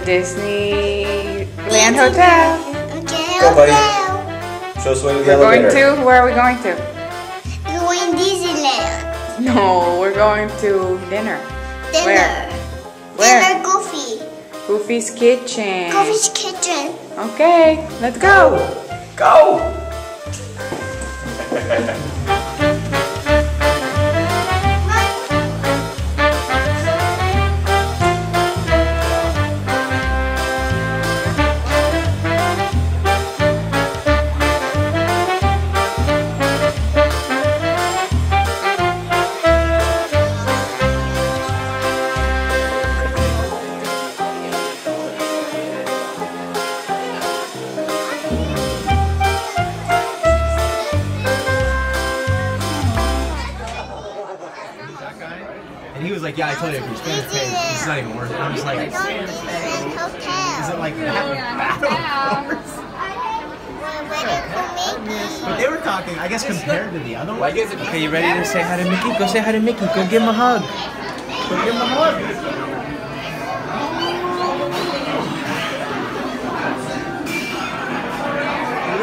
Disneyland Hotel. Okay, Go, buddy. hotel. Show us where the We're going elevator. to, where are we going to? We're going Disneyland. No, we're going to dinner. Dinner. Where? Where? Dinner Goofy. Goofy's Kitchen. Goofy's kitchen. Okay, let's go. Go! And he was like, yeah, I told you, if you're spending pay, it's not even worth it. I'm just like, is Disneyland Hotel. it like that? We're waiting for Mickey. But they were talking, I guess, compared to the other one. Okay, you ready to say hi to Mickey? Go say hi to Mickey. Go give him a hug. Go give him a hug.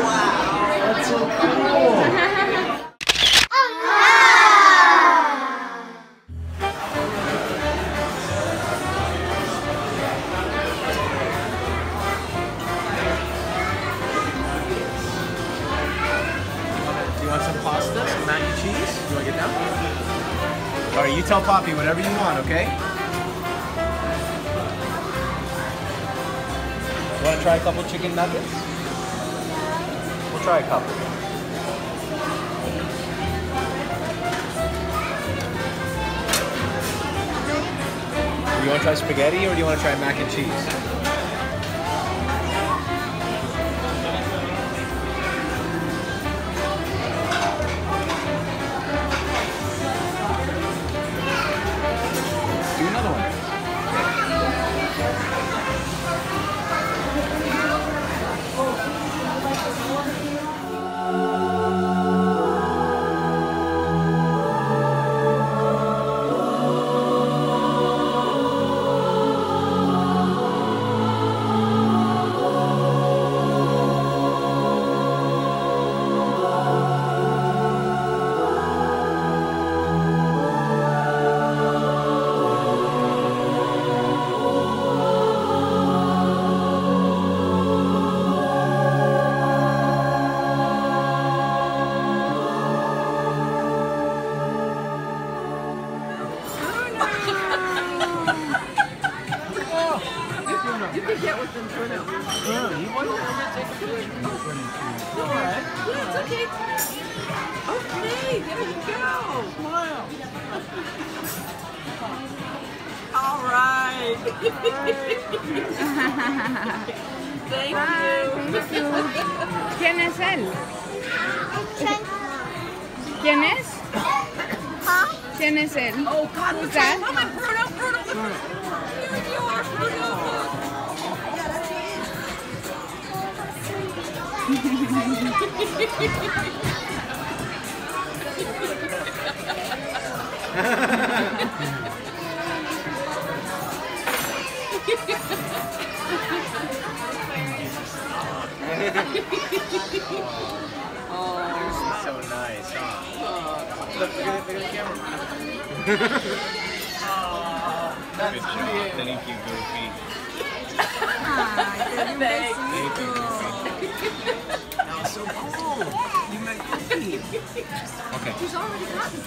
Wow, that's so cool. You want some pasta, some mac and cheese? You want to get down? All right, you tell Poppy whatever you want, okay? Want to try a couple chicken nuggets? We'll try a couple. You want to try spaghetti or do you want to try mac and cheese? Do another one. You can get with them for now. You want Alright. Yeah, it's okay. Okay, there you go. Smile. Alright. Thank you. ¿Quién es él? ¿Quién es? ¿Quién es él? Oh, God, Who's what's that? that? Come on, Bruno. Here you are, Bruno. Oh, so nice, huh? Look at the camera. That's Good job. Thank you, Goofy. Thank you. That was so cool. You met Goofy. Okay. He's already gotten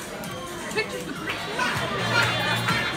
pictures of Christmas.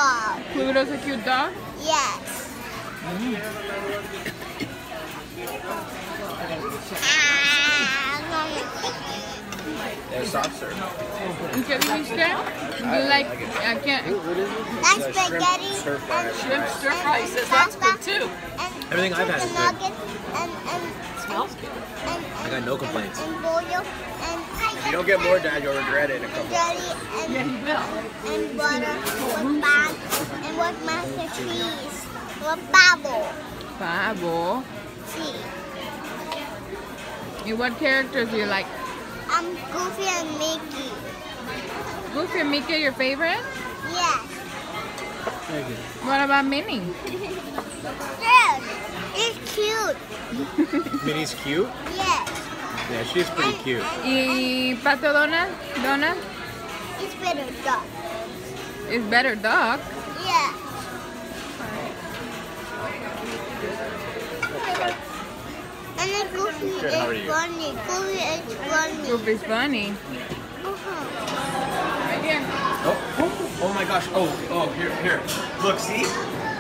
dog. Pluto's a cute dog? Yes. There's soft serve. ¿Y qué dijiste? You like, I can't, That's spaghetti Stir fry. and Shrimp stir fry. He says that's good too. and Everything I've had is chicken good. nuggets Smells good. I got no complaints. and boiled and If you don't get more, Dad, you'll regret it in a couple. jelly Yeah, and, he will. and butter with bag and with master cheese with bubble. pavo. See, And what characters do you like? Goofy and Mickey. Goofy and Mickey your favorite? Yes. Very good. What about Minnie? Yes. It's cute. Minnie's cute. Yes. Yeah, she's pretty cute. ¿Y Pato Donald? Donald It's better dog. is better dog. Yeah. And then Goofy Good, how are is you? funny. Goofy is funny. Goofy's funny. Right here. Oh my gosh. Oh, here. Look, see?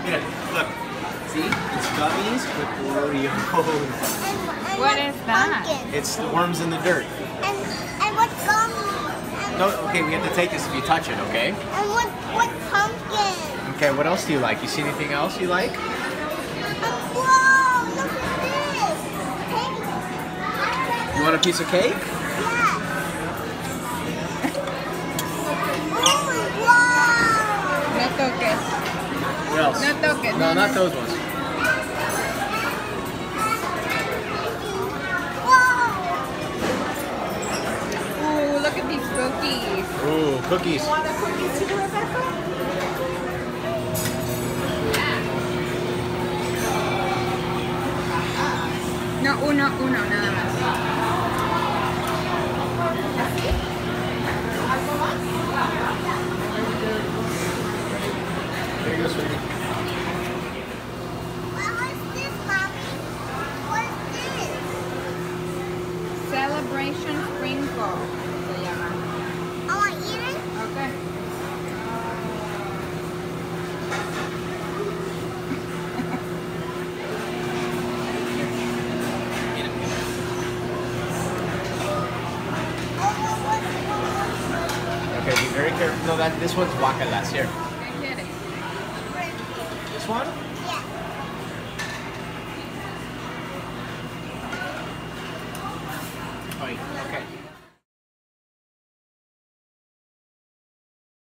Here, look. See? It's gummies with Oreos. And What with is that? pumpkin. It's the worms in the dirt. And what gum? And, No, okay, we have to take this if you touch it, okay? and what pumpkin? Okay, what else do you like? You see anything else you like? Whoa, look at this. Hey. You want a piece of cake? Yeah. Oh, wow. No toques. What else? No toques. No, not those ones. Ooh, look at these cookies. Ooh, cookies. Want a cookie too, Rebecca? No, uno, nada más. There you go, sweetie. What was this, Mommy? What is this? Celebration sprinkle. Se llama. I want to eat it. Okay. Okay, be very careful. No, this one's guacalas. Here. ¿Qué quieres? This one? Yeah. Oh, okay.